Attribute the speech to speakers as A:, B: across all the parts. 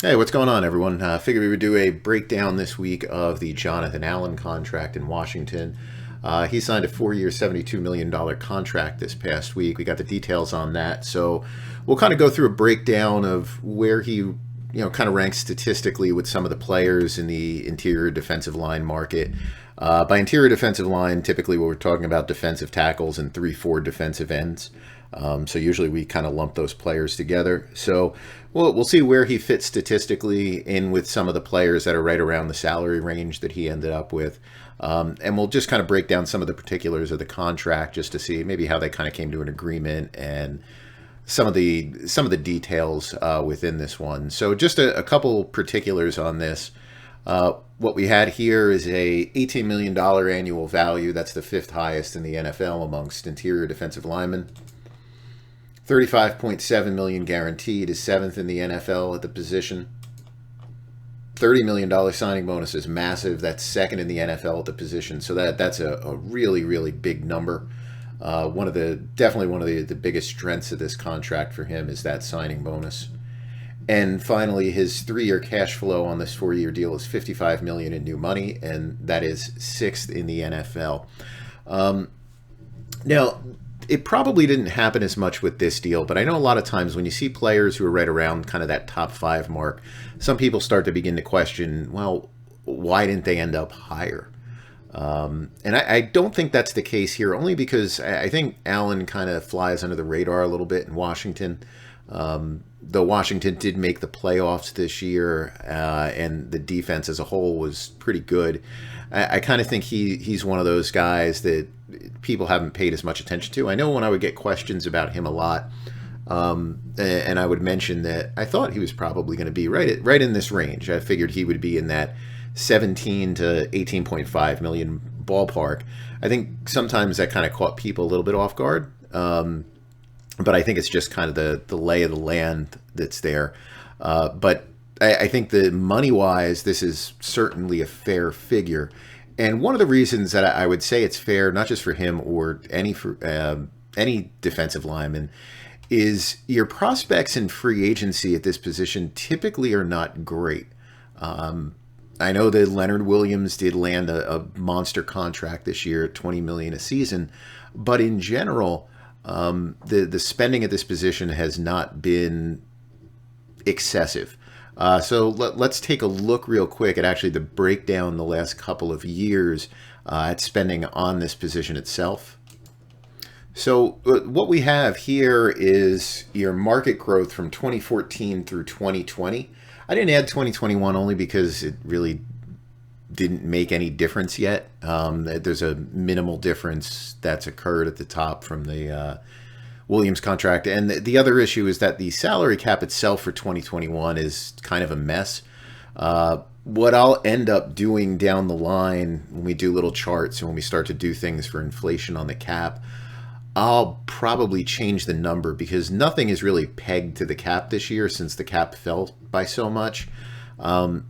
A: Hey, what's going on, everyone? Figured we would do a breakdown this week of the Jonathan Allen contract in Washington. He signed a 4-year, $72 million contract this past week. We got the details on that. So we'll kind of go through a breakdown of where he, kind of ranks statistically with some of the players in the interior defensive line market. By interior defensive line, typically what we're talking about defensive tackles and 3-4 defensive ends. So usually we kind of lump those players together. So we'll see where he fits statistically in with some of the players that are right around the salary range that he ended up with. And we'll just kind of break down some of the particulars of the contract just to see maybe how they kind of came to an agreement and some of the details within this one. So just a couple particulars on this. What we had here is a $18 million annual value. That's the fifth highest in the NFL amongst interior defensive linemen. 35.7 million guaranteed is seventh in the NFL at the position. $30 million signing bonus is massive. That's second in the NFL at the position. So that's a really, really big number. Definitely one of the biggest strengths of this contract for him is that signing bonus. And finally, his 3-year cash flow on this 4-year deal is $55 million in new money, and that is sixth in the NFL. Now, it probably didn't happen as much with this deal, but I know a lot of times when you see players who are right around kind of that top 5 mark, some people start to begin to question, well, why didn't they end up higher? And I don't think that's the case here, only because I think Allen kind of flies under the radar a little bit in Washington. Though Washington did make the playoffs this year, and the defense as a whole was pretty good, I kind of think he's one of those guys that people haven't paid as much attention to. I know when I would get questions about him a lot, and I would mention that I thought he was probably going to be right in this range. I figured he would be in that 17 to 18.5 million ballpark. I think sometimes that kind of caught people a little bit off guard. But I think it's just kind of the lay of the land that's there. But I think that money-wise, this is certainly a fair figure. And one of the reasons that I would say it's fair, not just for him or any defensive lineman, is your prospects in free agency at this position typically are not great. I know that Leonard Williams did land a monster contract this year, $20 million a season, but in general, the spending at this position has not been excessive. So let's take a look real quick at actually the breakdown the last couple of years at spending on this position itself. So what we have here is your market growth from 2014 through 2020. I didn't add 2021 only because it really didn't make any difference yet. There's a minimal difference that's occurred at the top from the Williams contract. And the other issue is that the salary cap itself for 2021 is kind of a mess. What I'll end up doing down the line when we do little charts and when we start to do things for inflation on the cap, I'll probably change the number because nothing is really pegged to the cap this year since the cap fell by so much.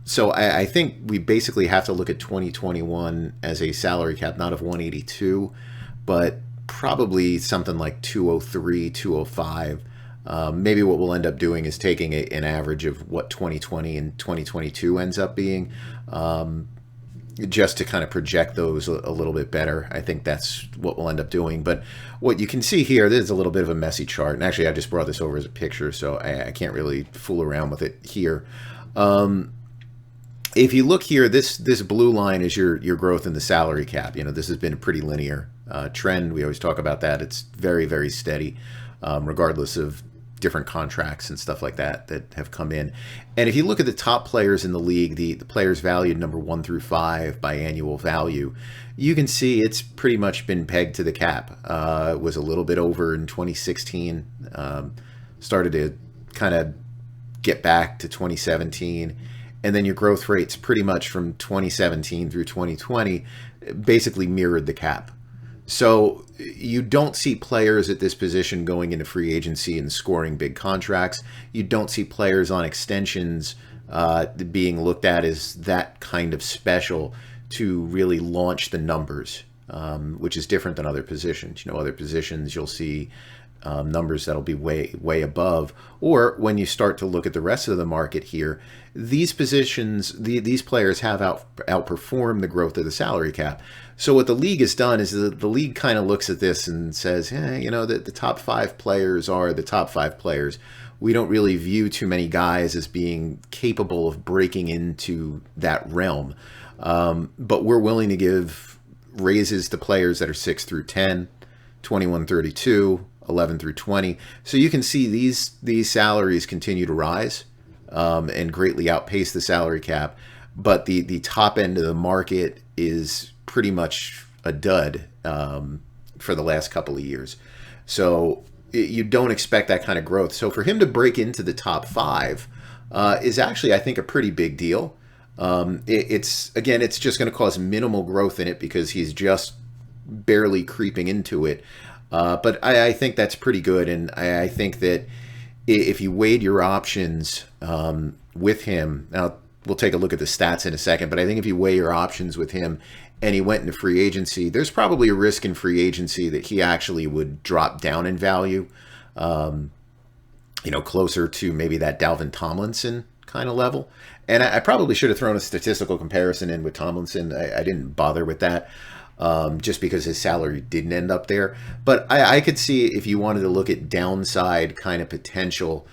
A: So I think we basically have to look at 2021 as a salary cap, not of 182, but probably something like 203, 205. Maybe what we'll end up doing is taking an average of what 2020 and 2022 ends up being, just to kind of project those a little bit better. I think that's what we'll end up doing. But what you can see here, this is a little bit of a messy chart. And actually, I just brought this over as a picture, so I can't really fool around with it here. If you look here, this blue line is your growth in the salary cap. This has been a pretty linear trend. We always talk about that. It's very, very steady, regardless of different contracts and stuff like that have come in. And if you look at the top players in the league, the players valued number 1 through 5 by annual value, you can see it's pretty much been pegged to the cap. It was a little bit over in 2016, started to kind of get back to 2017, and then your growth rates pretty much from 2017 through 2020 basically mirrored the cap. So you don't see players at this position going into free agency and scoring big contracts. You don't see players on extensions being looked at as that kind of special to really launch the numbers, which is different than other positions. Other positions you'll see numbers that'll be way above. Or when you start to look at the rest of the market here, these positions, these players have outperformed the growth of the salary cap. So what the league has done is the league kind of looks at this and says, the top 5 players are the top 5 players. We don't really view too many guys as being capable of breaking into that realm. But we're willing to give raises to players that are 6 through 10, 21, 32, 11 through 20. So you can see these salaries continue to rise and greatly outpace the salary cap. But the top end of the market is pretty much a dud for the last couple of years. So you don't expect that kind of growth. So for him to break into the top 5 is actually, I think, a pretty big deal. It's just going to cause minimal growth in it because he's just barely creeping into it. But I think that's pretty good. And I think that if you weighed your options with him, now we'll take a look at the stats in a second, but I think if you weigh your options with him and he went into free agency, there's probably a risk in free agency that he actually would drop down in value, closer to maybe that Dalvin Tomlinson kind of level. And I probably should have thrown a statistical comparison in with Tomlinson. I didn't bother with that just because his salary didn't end up there. But I could see if you wanted to look at downside kind of potential,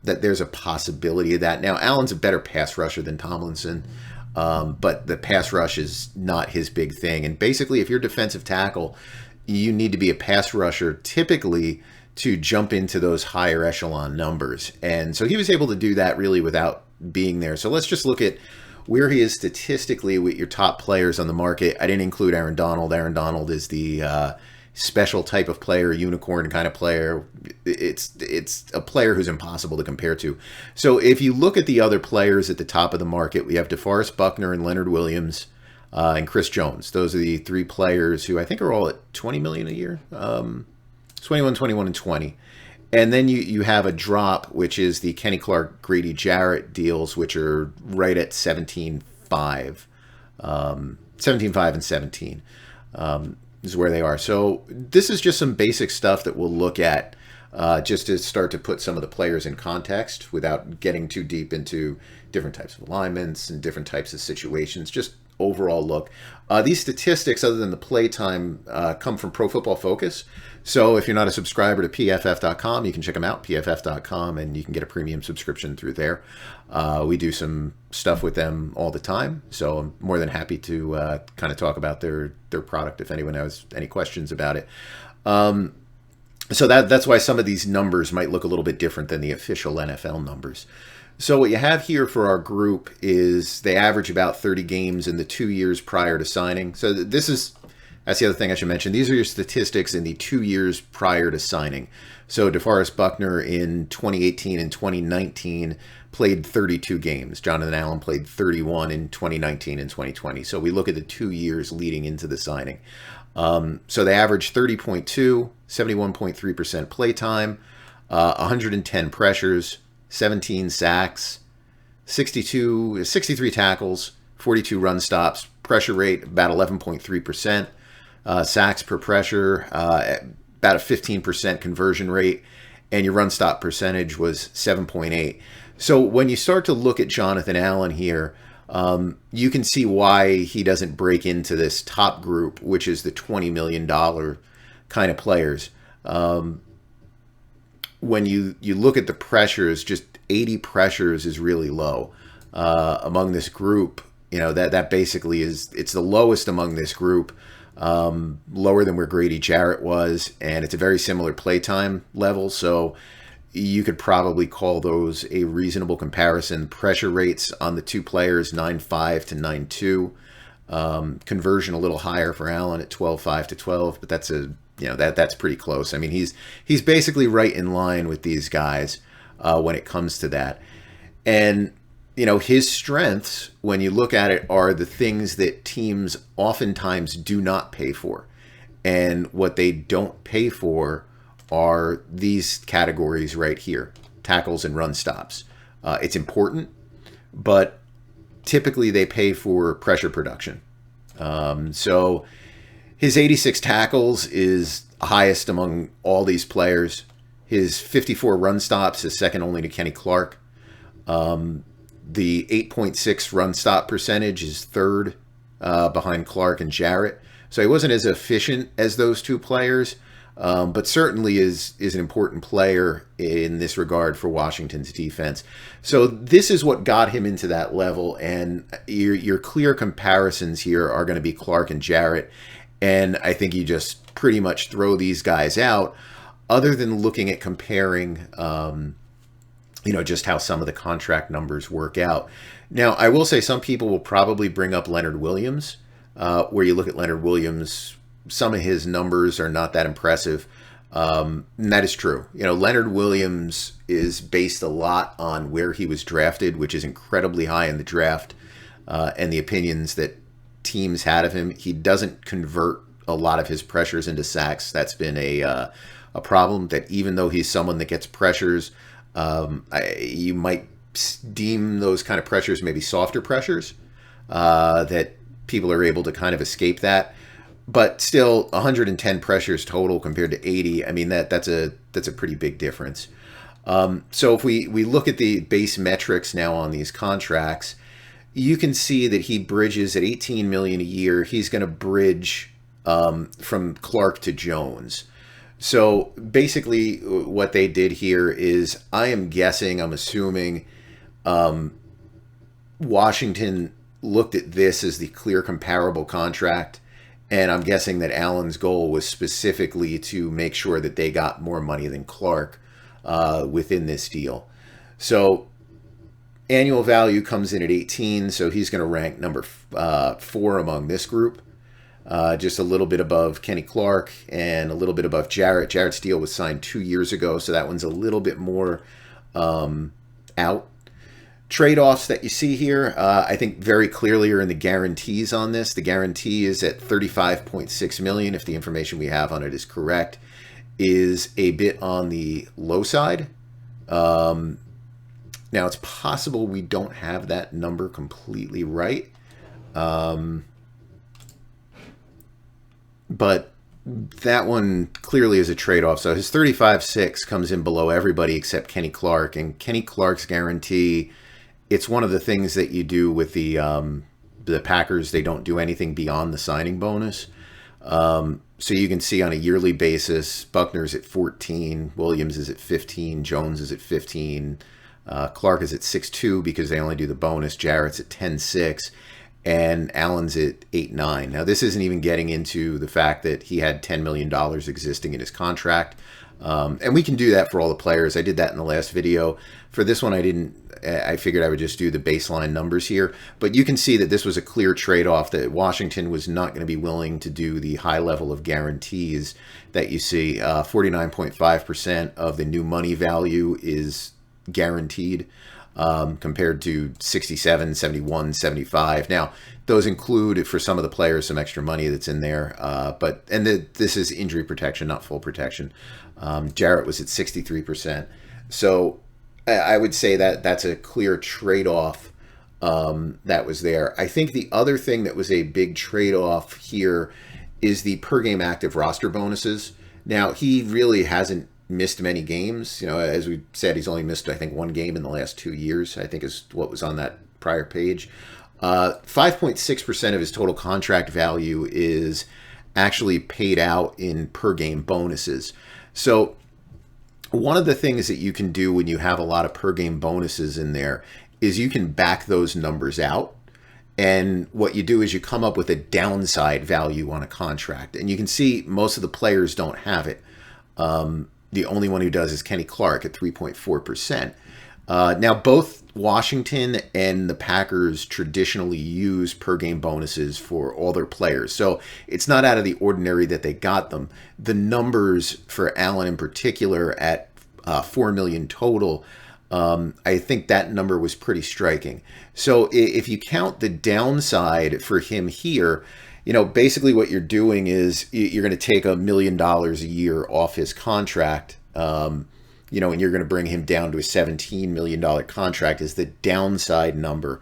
A: that there's a possibility of that. Now, Allen's a better pass rusher than Tomlinson. But the pass rush is not his big thing. And basically, if you're defensive tackle, you need to be a pass rusher typically to jump into those higher echelon numbers. And so he was able to do that really without being there. So let's just look at where he is statistically with your top players on the market. I didn't include Aaron Donald. Aaron Donald is the special type of player, unicorn kind of player. It's a player who's impossible to compare to. So if you look at the other players at the top of the market, we have DeForest Buckner and Leonard Williams and Chris Jones. Those are the 3 players who I think are all at $20 million a year, 21, 21, and 20. And then you have a drop, which is the Kenny Clark, Grady Jarrett deals, which are right at 17.5, 17.5 and 17. Is where they are. So this is just some basic stuff that we'll look at just to start to put some of the players in context without getting too deep into different types of alignments and different types of situations. Just overall look. These statistics, other than the play time, come from Pro Football Focus. So if you're not a subscriber to PFF.com, you can check them out, PFF.com, and you can get a premium subscription through there. We do some stuff with them all the time, so I'm more than happy to kind of talk about their product if anyone has any questions about it. So that's why some of these numbers might look a little bit different than the official NFL numbers. So what you have here for our group is they average about 30 games in the 2 years prior to signing. So that's the other thing I should mention. These are your statistics in the 2 years prior to signing. So DeForest Buckner in 2018 and 2019 played 32 games. Jonathan Allen played 31 in 2019 and 2020. So we look at the 2 years leading into the signing. So they averaged 30.2, 71.3% play time, 110 pressures, 17 sacks, 63 tackles, 42 run stops, pressure rate about 11.3%, sacks per pressure, about a 15% conversion rate, and your run stop percentage was 7.8. So when you start to look at Jonathan Allen here, you can see why he doesn't break into this top group, which is the $20 million kind of players. When you look at the pressures, just 80 pressures is really low among this group. That basically it's the lowest among this group, lower than where Grady Jarrett was, and it's a very similar playtime level. So you could probably call those a reasonable comparison. Pressure rates on the 2 players, 9.5 to 9.2. Conversion a little higher for Allen at 12.5 to 12, but that's pretty close. I mean, he's basically right in line with these guys when it comes to that. And his strengths, when you look at it, are the things that teams oftentimes do not pay for. And what they don't pay for are these categories right here, tackles and run stops. It's important, but typically they pay for pressure production. So his 86 tackles is highest among all these players. His 54 run stops is second only to Kenny Clark. The 8.6 run stop percentage is third behind Clark and Jarrett. So he wasn't as efficient as those two players, but certainly is an important player in this regard for Washington's defense. So this is what got him into that level, and your clear comparisons here are going to be Clark and Jarrett, and I think you just pretty much throw these guys out, other than looking at comparing, just how some of the contract numbers work out. Now, I will say some people will probably bring up Leonard Williams, where you look at Leonard Williams, some of his numbers are not that impressive. And that is true. Leonard Williams is based a lot on where he was drafted, which is incredibly high in the draft, and the opinions that teams had of him. He doesn't convert a lot of his pressures into sacks. That's been a problem, that even though he's someone that gets pressures, you might deem those kind of pressures maybe softer pressures, that people are able to kind of escape that. But still, 110 pressures total compared to 80. I mean, that's a pretty big difference. So if we look at the base metrics now on these contracts, you can see that he bridges at $18 million a year. He's going to bridge from Clark to Jones. So basically, what they did here is, I'm assuming, Washington looked at this as the clear comparable contract. And I'm guessing that Allen's goal was specifically to make sure that they got more money than Clark within this deal. So annual value comes in at 18, so he's going to rank number 4 among this group. Just a little bit above Kenny Clark and a little bit above Jarrett. Jarrett's deal was signed 2 years ago, so that one's a little bit more out. Trade-offs that you see here, I think very clearly are in the guarantees on this. The guarantee is at $35.6 million, if the information we have on it is correct, is a bit on the low side. Now, it's possible we don't have that number completely right. But that one clearly is a trade-off. So his 35.6 comes in below everybody except Kenny Clark. And Kenny Clark's guarantee, it's one of the things that you do with the Packers. They don't do anything beyond the signing bonus. So you can see on a yearly basis, Buckner's at 14, Williams is at 15, Jones is at 15, Clark is at 6.2 because they only do the bonus, Jarrett's at 10.6, and Allen's at 8.9. Now, this isn't even getting into the fact that he had $10 million existing in his contract. And we can do that for all the players. I did that in the last video. For this one, I figured I would just do the baseline numbers here. But you can see that this was a clear trade-off, that Washington was not going to be willing to do the high level of guarantees that you see. 49.5% of the new money value is guaranteed, compared to 67, 71, 75. Now, those include, for some of the players, some extra money that's in there. This is injury protection, not full protection. Jarrett was at 63%. So I would say that that's a clear trade-off that was there. I think the other thing that was a big trade-off here is the per-game active roster bonuses. Now, he really hasn't missed many games. As we said, he's only missed, I think, 1 game in the last 2 years, I think is what was on that prior page. 5.6% of his total contract value is actually paid out in per-game bonuses. So one of the things that you can do when you have a lot of per-game bonuses in there is you can back those numbers out. And what you do is you come up with a downside value on a contract. And you can see most of the players don't have it. The only one who does is Kenny Clark at 3.4%. Now, both Washington and the Packers traditionally use per-game bonuses for all their players. So it's not out of the ordinary that they got them. The numbers for Allen in particular at $4 million total, I think that number was pretty striking. So if you count the downside for him here, basically what you're doing is you're going to take $1 million a year off his contract, and you're going to bring him down to a $17 million contract is the downside number.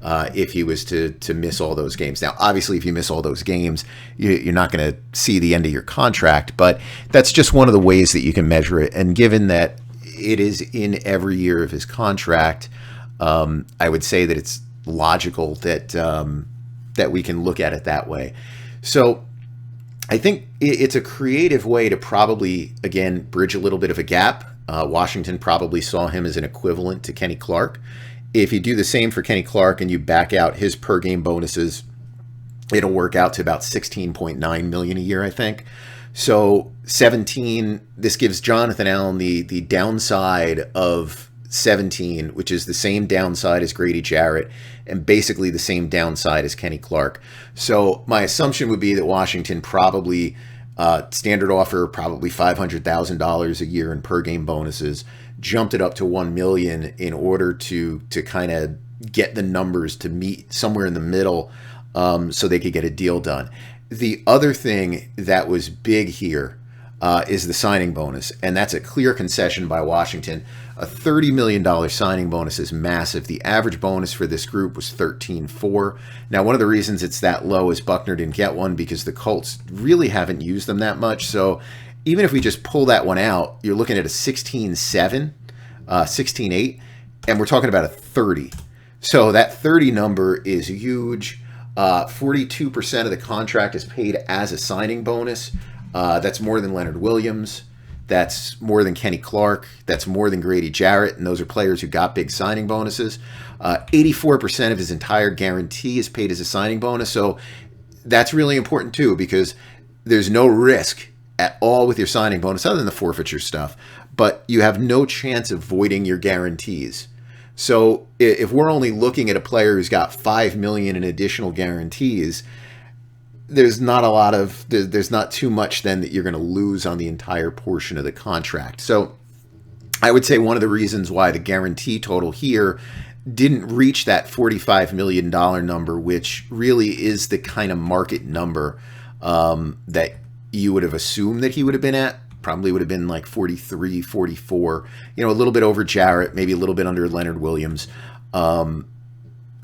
A: if he was to miss all those games. Now, obviously, if you miss all those games, you're not going to see the end of your contract, but that's just one of the ways that you can measure it. And given that it is in every year of his contract, I would say that it's logical that that we can look at it that way. So I think it's a creative way to probably, again, bridge a little bit of a gap. Washington probably saw him as an equivalent to Kenny Clark. If you do the same for Kenny Clark and you back out his per game bonuses, it'll work out to about $16.9 million a year, I think. So 17, this gives Jonathan Allen the downside of 17, which is the same downside as Grady Jarrett and basically the same downside as Kenny Clark. So my assumption would be that Washington probably standard offer probably $500,000 a year in per game bonuses, jumped it up to $1 million in order to kind of get the numbers to meet somewhere in the middle, so they could get a deal done. The other thing that was big here is the signing bonus, and that's a clear concession by Washington. A $30 million signing bonus is massive. The average bonus for this group was 13.4. Now, one of the reasons it's that low is Buckner didn't get one because the Colts really haven't used them that much. So even if we just pull that one out, you're looking at a 16.7, 16.8, and we're talking about a 30. So that 30 number is huge. 42% of the contract is paid as a signing bonus. That's more than Leonard Williams. That's more than Kenny Clark. That's more than Grady Jarrett. And those are players who got big signing bonuses. 84% of his entire guarantee is paid as a signing bonus. So that's really important too, because there's no risk at all with your signing bonus other than the forfeiture stuff. But you have no chance of voiding your guarantees. So if we're only looking at a player who's got $5 million in additional guarantees, there's not too much then that you're going to lose on the entire portion of the contract. So I would say one of the reasons why the guarantee total here didn't reach that $45 million number, which really is the kind of market number that you would have assumed that he would have been at. Probably would have been like 43, 44, a little bit over Jarrett, maybe a little bit under Leonard Williams.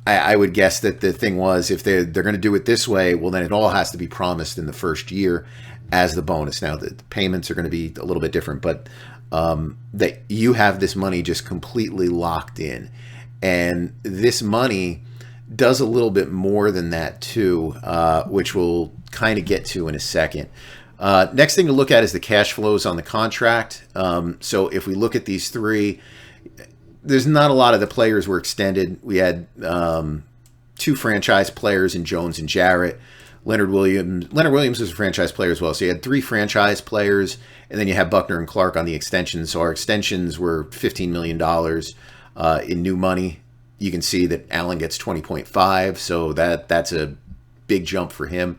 A: I would guess that the thing was, if they're going to do it this way, well, then it all has to be promised in the first year as the bonus. Now, the payments are going to be a little bit different, but that you have this money just completely locked in. And this money does a little bit more than that too, which we'll kind of get to in a second. Next thing to look at is the cash flows on the contract. So if we look at these three, there's not a lot of the players were extended. We had two franchise players in Jones and Jarrett. Leonard Williams was a franchise player as well. So you had three franchise players, and then you have Buckner and Clark on the extensions. So our extensions were $15 million in new money. You can see that Allen gets 20.5, so that's a big jump for him.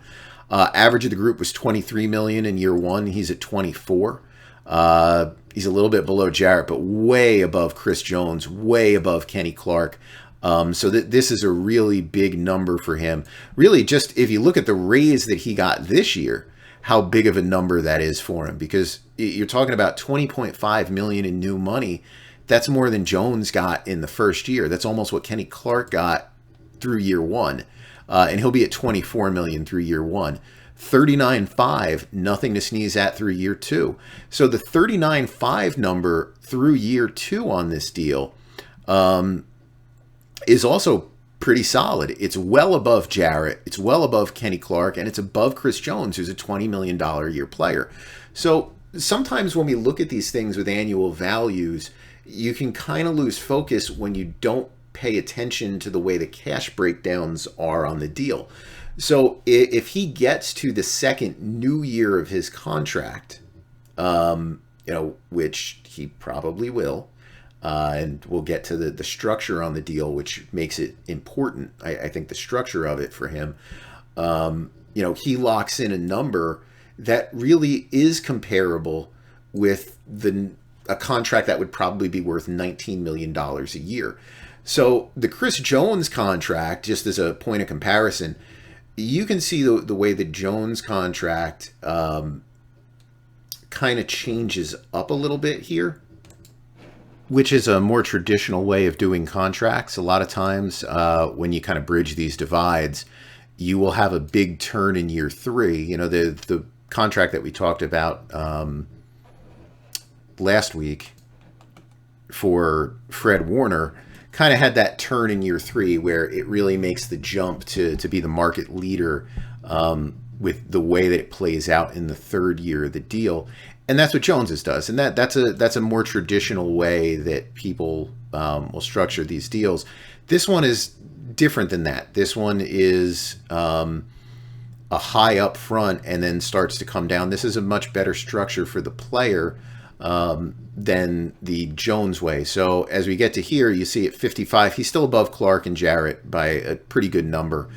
A: Average of the group was 23 million in year one. He's at 24. He's a little bit below Jarrett, but way above Chris Jones, way above Kenny Clark. So this is a really big number for him. Really, just if you look at the raise that he got this year, how big of a number that is for him, because you're talking about 20.5 million in new money. That's more than Jones got in the first year. That's almost what Kenny Clark got through year one. And he'll be at 24 million through year one. 39.5, nothing to sneeze at through year two. So the 39.5 number through year two on this deal is also pretty solid. It's well above Jarrett, it's well above Kenny Clark, and it's above Chris Jones, who's a $20 million a year player. So sometimes when we look at these things with annual values, you can kind of lose focus when you don't pay attention to the way the cash breakdowns are on the deal. So if he gets to the second new year of his contract, which he probably will, and we'll get to the structure on the deal, which makes it important. I think the structure of it for him, he locks in a number that really is comparable with a contract that would probably be worth $19 million a year. So the Chris Jones contract, just as a point of comparison, you can see the way the Jones contract kind of changes up a little bit here. which is a more traditional way of doing contracts. A lot of times when you kind of bridge these divides, you will have a big turn in year 3. You know, the contract that we talked about last week for Fred Warner kind of had that turn in year 3 where it really makes the jump to be the market leader with the way that it plays out in the 3rd year of the deal. And that's what Jones's does. And that's a more traditional way that people will structure these deals. This one is different than that. This one is a high up front and then starts to come down. This is a much better structure for the player than the Jones way. So as we get to here, you see at 55, he's still above Clark and Jarrett by a pretty good number.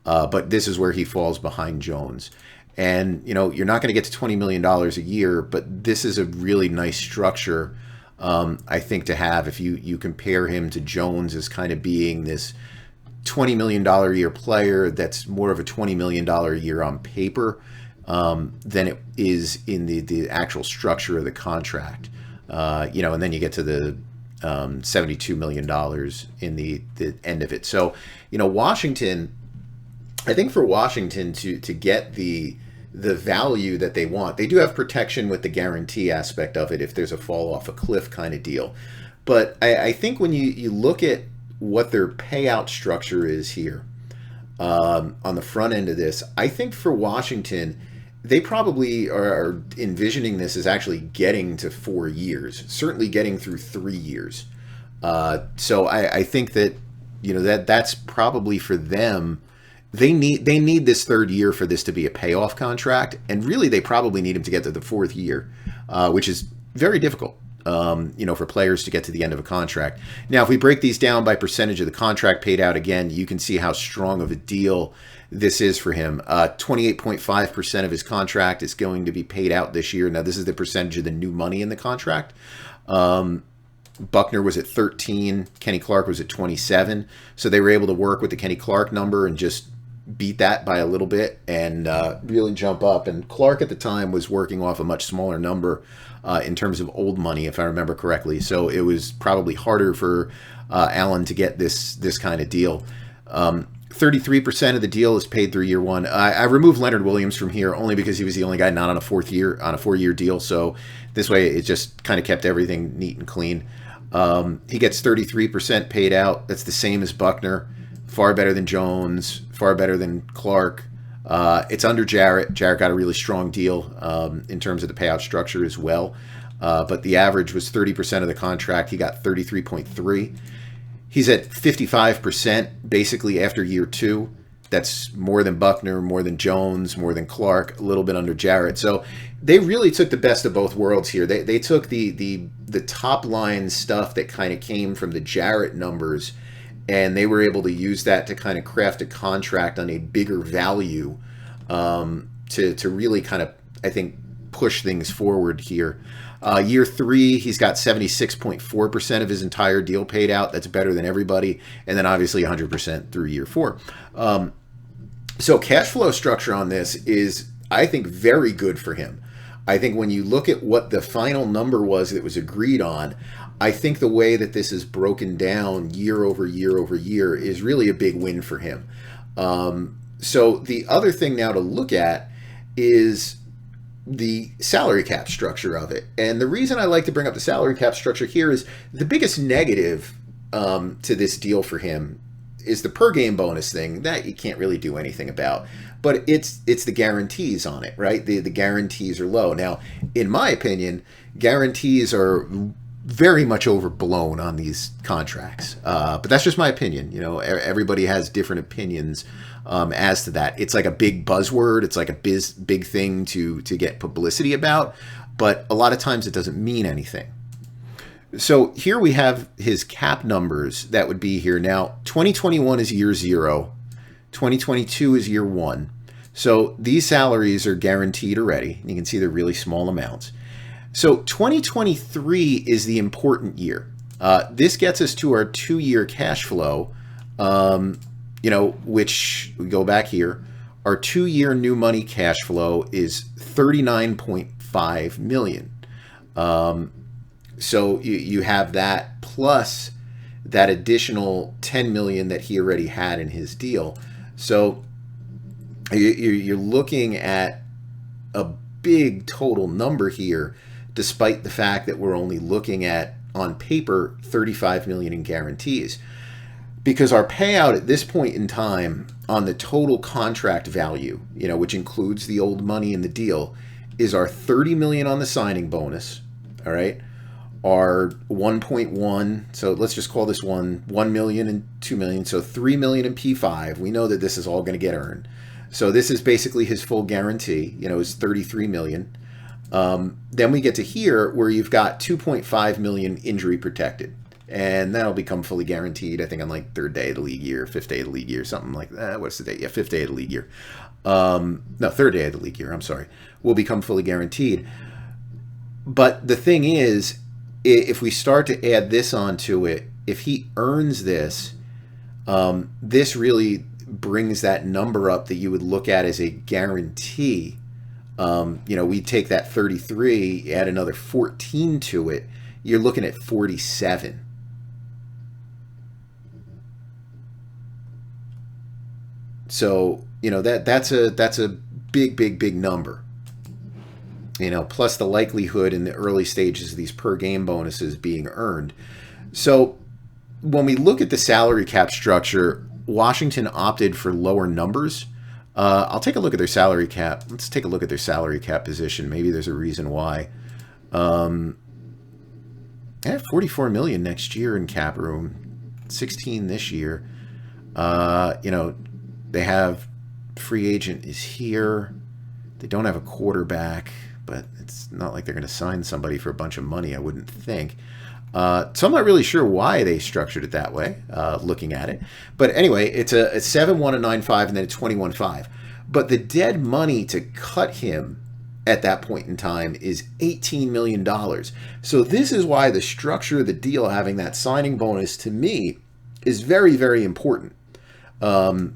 A: But this is where he falls behind Jones. And, you know, you're not going to get to $20 million a year, but this is a really nice structure, I think, to have. If you compare him to Jones as kind of being this $20 million a year player that's more of a $20 million a year on paper than it is in the actual structure of the contract. You know, and then you get to the $72 million in the end of it. So, you know, Washington, I think for Washington to get the value that they want, they do have protection with the guarantee aspect of it if there's a fall off a cliff kind of deal. But I think when you look at what their payout structure is here on the front end of this, I think for Washington, they probably are envisioning this as actually getting to 4 years, certainly getting through 3 years. So I think that, you know, that's probably for them. They need this 3rd year for this to be a payoff contract, and really they probably need him to get to the 4th year, which is very difficult, you know, for players to get to the end of a contract. Now, if we break these down by percentage of the contract paid out, again, you can see how strong of a deal this is for him. 28.5% of his contract is going to be paid out this year. Now, this is the percentage of the new money in the contract. Buckner was at 13, Kenny Clark was at 27, so they were able to work with the Kenny Clark number and just beat that by a little bit and really jump up. And Clark at the time was working off a much smaller number in terms of old money, if I remember correctly. So it was probably harder for Allen to get this kind of deal. 33% of the deal is paid through year 1. I removed Leonard Williams from here only because he was the only guy not on a 4-year deal. So this way it just kind of kept everything neat and clean. He gets 33% paid out. That's the same as Buckner. Far better than Jones, far better than Clark. It's under Jarrett. Jarrett got a really strong deal in terms of the payout structure as well. But the average was 30% of the contract. He got 33.3. He's at 55% basically after year 2. That's more than Buckner, more than Jones, more than Clark, a little bit under Jarrett. So they really took the best of both worlds here. They took the top line stuff that kind of came from the Jarrett numbers, and they were able to use that to kind of craft a contract on a bigger value to really kind of, I think, push things forward here. Year 3, he's got 76.4% of his entire deal paid out. That's better than everybody. And then obviously 100% through year 4. So cash flow structure on this is, I think, very good for him. I think when you look at what the final number was that was agreed on, I think the way that this is broken down year over year over year is really a big win for him. So the other thing now to look at is the salary cap structure of it. And the reason I like to bring up the salary cap structure here is the biggest negative to this deal for him is the per game bonus thing that you can't really do anything about. But it's the guarantees on it, right? The guarantees are low. Now, in my opinion, guarantees are very much overblown on these contracts. But that's just my opinion. You know, everybody has different opinions as to that. It's like a big buzzword. It's like a big thing to get publicity about. But a lot of times it doesn't mean anything. So here we have his cap numbers that would be here. Now, 2021 is year 0. 2022 is year 1. So these salaries are guaranteed already. You can see they're really small amounts. So 2023 is the important year. This gets us to our 2-year cash flow, you know, which we go back here. Our 2-year new money cash flow is $39.5 million. So you have that plus that additional 10 million that he already had in his deal. So you're looking at a big total number here, despite the fact that we're only looking at, on paper, 35 million in guarantees. Because our payout at this point in time on the total contract value, which includes the old money in the deal, is our 30 million on the signing bonus, all right? Our 1.1, so let's just call this 1 million and 2 million, so 3 million in P5. We know that this is all going to get earned. So this is basically his full guarantee, is 33 million. Then we get to here where you've got 2.5 million injury protected. And that'll become fully guaranteed, I think, on like third day of the league year, fifth day of the league year, something like that. What's the date? Yeah, fifth day of the league year. No, third day of the league year, I'm sorry. Will become fully guaranteed. But the thing is, if we start to add this onto it, if he earns this, this really brings that number up that you would look at as a guarantee. We take that 33, add another 14 to it, you're looking at 47. So, that's a big number. Plus the likelihood in the early stages of these per game bonuses being earned. So when we look at the salary cap structure, Washington opted for lower numbers. I'll take a look at their salary cap. Let's take a look at their salary cap position. Maybe there's a reason why. They have 44 million next year in cap room, 16 this year. They have free agent is here. They don't have a quarterback, but it's not like they're going to sign somebody for a bunch of money, I wouldn't think. So I'm not really sure why they structured it that way, looking at it. But anyway, it's a 7-1, a 9-5, and then a 21-5. But the dead money to cut him at that point in time is $18 million. So this is why the structure of the deal, having that signing bonus, to me, is very, very important. I'm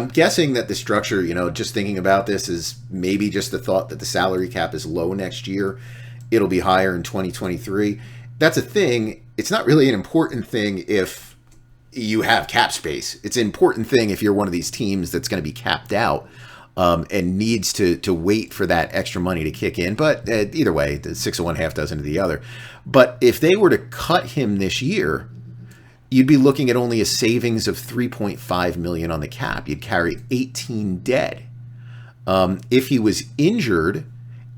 A: guessing that the structure, just thinking about this, is maybe just the thought that the salary cap is low next year. It'll be higher in 2023. That's a thing. It's not really an important thing if you have cap space. It's an important thing if you're one of these teams that's going to be capped out and needs to wait for that extra money to kick in. But either way, the 6 of one, half dozen of the other. But if they were to cut him this year, you'd be looking at only a savings of 3.5 million on the cap. You'd carry 18 dead. If he was injured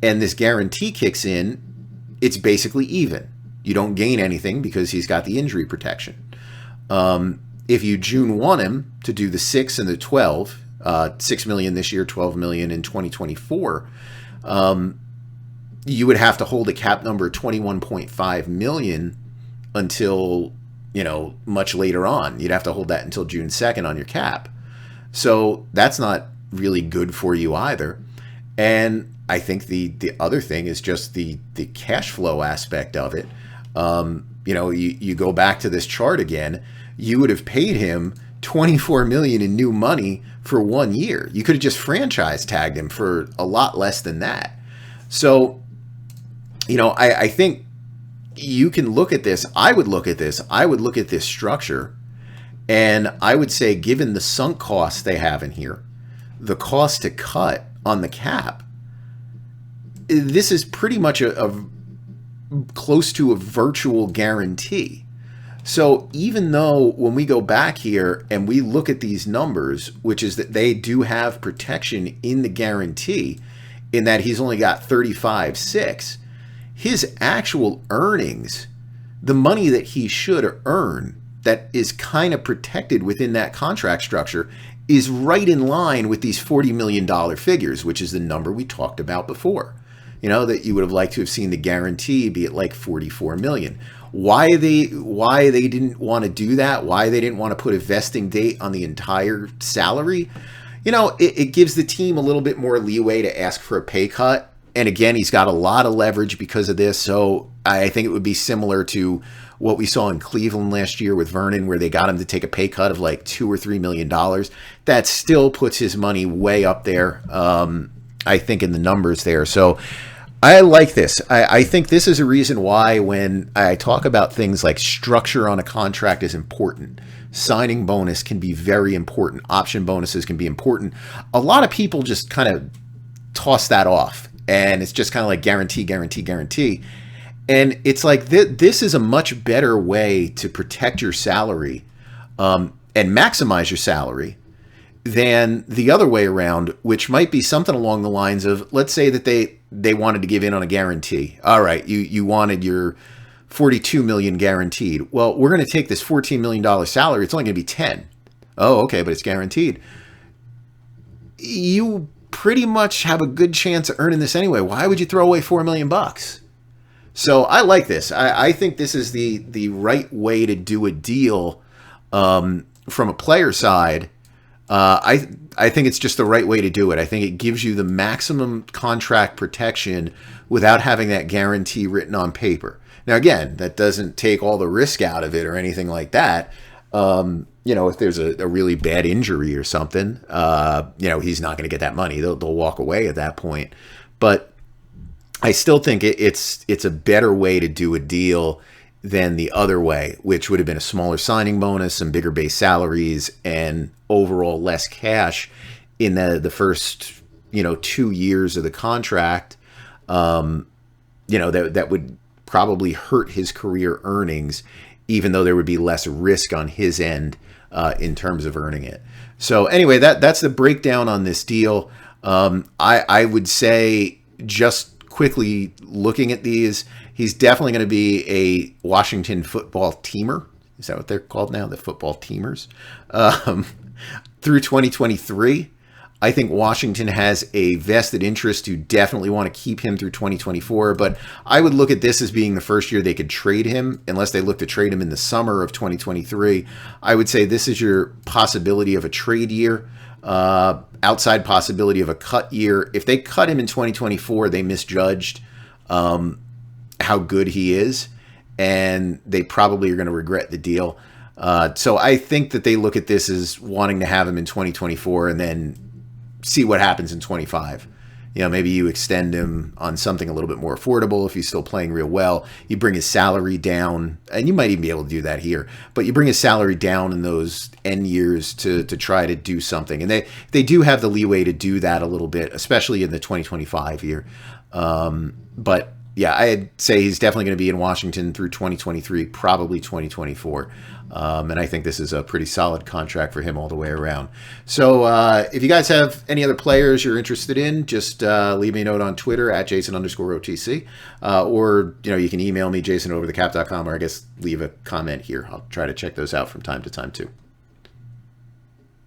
A: and this guarantee kicks in, it's basically even. You don't gain anything because he's got the injury protection. If you June 1 him to do the 6 and the 12, 6 million this year, 12 million in 2024, you would have to hold a cap number of 21.5 million until, much later on. You'd have to hold that until June 2nd on your cap. So that's not really good for you either. And I think the other thing is just the cash flow aspect of it. You go back to this chart again, you would have paid him 24 million in new money for 1 year. You could have just franchise tagged him for a lot less than that. So, I think you can look at this. I would look at this. I would look at this structure, and I would say, given the sunk costs they have in here, the cost to cut on the cap, this is pretty much a close to a virtual guarantee. So even though when we go back here and we look at these numbers, which is that they do have protection in the guarantee, in that he's only got 35.6, his actual earnings, the money that he should earn that is kind of protected within that contract structure, is right in line with these $40 million figures, which is the number we talked about before. That you would have liked to have seen the guarantee be at like 44 million. Why they didn't want to do that, why they didn't want to put a vesting date on the entire salary, it gives the team a little bit more leeway to ask for a pay cut. And again, he's got a lot of leverage because of this. So I think it would be similar to what we saw in Cleveland last year with Vernon, where they got him to take a pay cut of like $2 or $3 million. That still puts his money way up there, I think, in the numbers there. So I like this. I think this is a reason why when I talk about things like structure on a contract is important. Signing bonus can be very important. Option bonuses can be important. A lot of people just kind of toss that off. And it's just kind of like guarantee, guarantee, guarantee. And it's like this is a much better way to protect your salary and maximize your salary than the other way around, which might be something along the lines of, let's say that they wanted to give in on a guarantee. All right, you wanted your 42 million guaranteed. Well, we're going to take this $14 million salary. It's only going to be 10. Oh, okay, but it's guaranteed. You pretty much have a good chance of earning this anyway. Why would you throw away $4 million? So I like this. I think this is the right way to do a deal from a player side. I think it's just the right way to do it. I think it gives you the maximum contract protection without having that guarantee written on paper. Now, again, that doesn't take all the risk out of it or anything like that. If there's a really bad injury or something, he's not going to get that money. They'll walk away at that point. But I still think it's a better way to do a deal than the other way, which would have been a smaller signing bonus, some bigger base salaries, and overall less cash in the first 2 years of the contract. That would probably hurt his career earnings, even though there would be less risk on his end in terms of earning it. So anyway, that's the breakdown on this deal. I would say, just quickly looking at these, he's definitely going to be a Washington football teamer. Is that what they're called now? The football teamers. Through 2023. I think Washington has a vested interest to definitely want to keep him through 2024, but I would look at this as being the first year they could trade him, unless they look to trade him in the summer of 2023. I would say this is your possibility of a trade year, outside possibility of a cut year. If they cut him in 2024, they misjudged how good he is, and they probably are going to regret the deal. So I think that they look at this as wanting to have him in 2024 and then see what happens in 25. Maybe you extend him on something a little bit more affordable if he's still playing real well. You bring his salary down, and you might even be able to do that here, but you bring his salary down in those end years to try to do something. And they do have the leeway to do that a little bit, especially in the 2025 year. But yeah, I'd say he's definitely going to be in Washington through 2023, probably 2024. And I think this is a pretty solid contract for him all the way around. So if you guys have any other players you're interested in, just leave me a note on Twitter at Jason_OTC. Or, you can email me, jason@overthecap.com, or I guess leave a comment here. I'll try to check those out from time to time too.